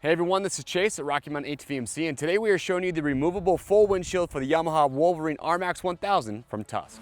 Hey everyone, this is Chase at Rocky Mountain ATV MC, and today we are showing you the removable full windshield for the Yamaha Wolverine RMAX 1000 from Tusk.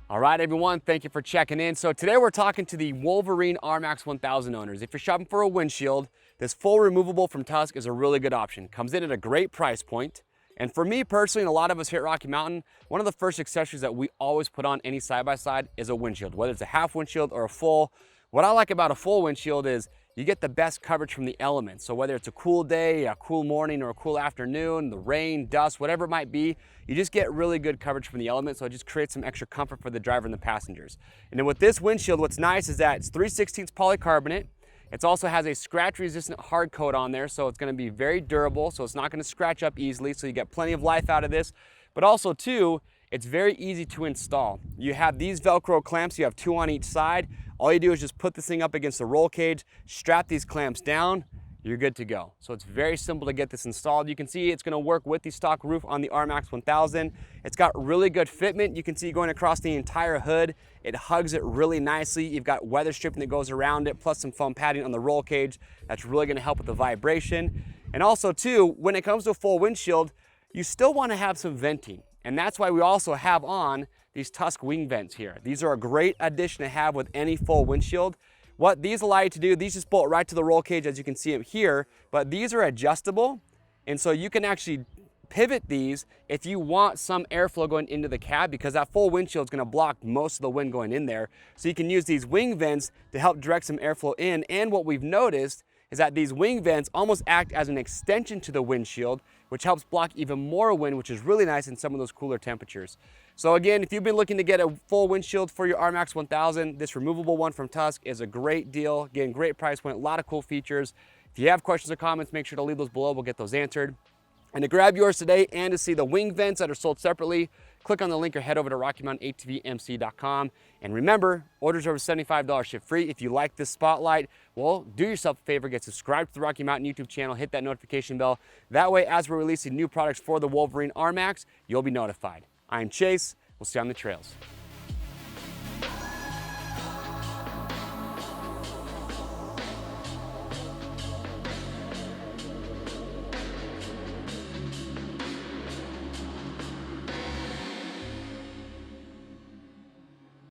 All right everyone, thank you for checking in. So today we're talking to the Wolverine RMAX 1000 owners. If you're shopping for a windshield, this full removable from Tusk is a really good option. Comes in at a great price point. And for me personally, and a lot of us here at Rocky Mountain, one of the first accessories that we always put on any side-by-side is a windshield, whether it's a half windshield or a full. What I like about a full windshield is you get the best coverage from the elements. So whether it's a cool day, a cool morning, or a cool afternoon, the rain, dust, whatever it might be, you just get really good coverage from the elements. So it just creates some extra comfort for the driver and the passengers. And then with this windshield, what's nice is that it's 3/16 polycarbonate. It also has a scratch resistant hard coat on there, so it's going to be very durable, so it's not going to scratch up easily, so you get plenty of life out of this. But also too, it's very easy to install. You have these Velcro clamps, you have 2 on each side. All you do is just put this thing up against the roll cage, strap these clamps down, you're good to go. So it's very simple to get this installed. You can see it's going to work with the stock roof on the RMAX 1000. It's got really good fitment. You can see going across the entire hood. It hugs it really nicely. You've got weather stripping that goes around it, plus some foam padding on the roll cage. That's really going to help with the vibration. And also too, when it comes to a full windshield, you still want to have some venting. And that's why we also have on these Tusk wing vents here. These are a great addition to have with any full windshield. What these allow you to do, these just bolt right to the roll cage, as you can see them here, but these are adjustable, and so you can actually pivot these if you want some airflow going into the cab, because that full windshield is going to block most of the wind going in there. So you can use these wing vents to help direct some airflow in, and what we've noticed is that these wing vents almost act as an extension to the windshield, which helps block even more wind, which is really nice in some of those cooler temperatures. So again, if you've been looking to get a full windshield for your RMAX 1000, this removable one from Tusk is a great deal. Again, great price point, a lot of cool features. If you have questions or comments, make sure to leave those below. We'll get those answered. And to grab yours today and to see the wing vents that are sold separately, click on the link or head over to RockyMountainATVMC.com. And remember, orders over $75 ship free. If you like this spotlight, well, do yourself a favor, get subscribed to the Rocky Mountain YouTube channel, hit that notification bell. That way, as we're releasing new products for the Wolverine RMAX, you'll be notified. I'm Chase. We'll see you on the trails.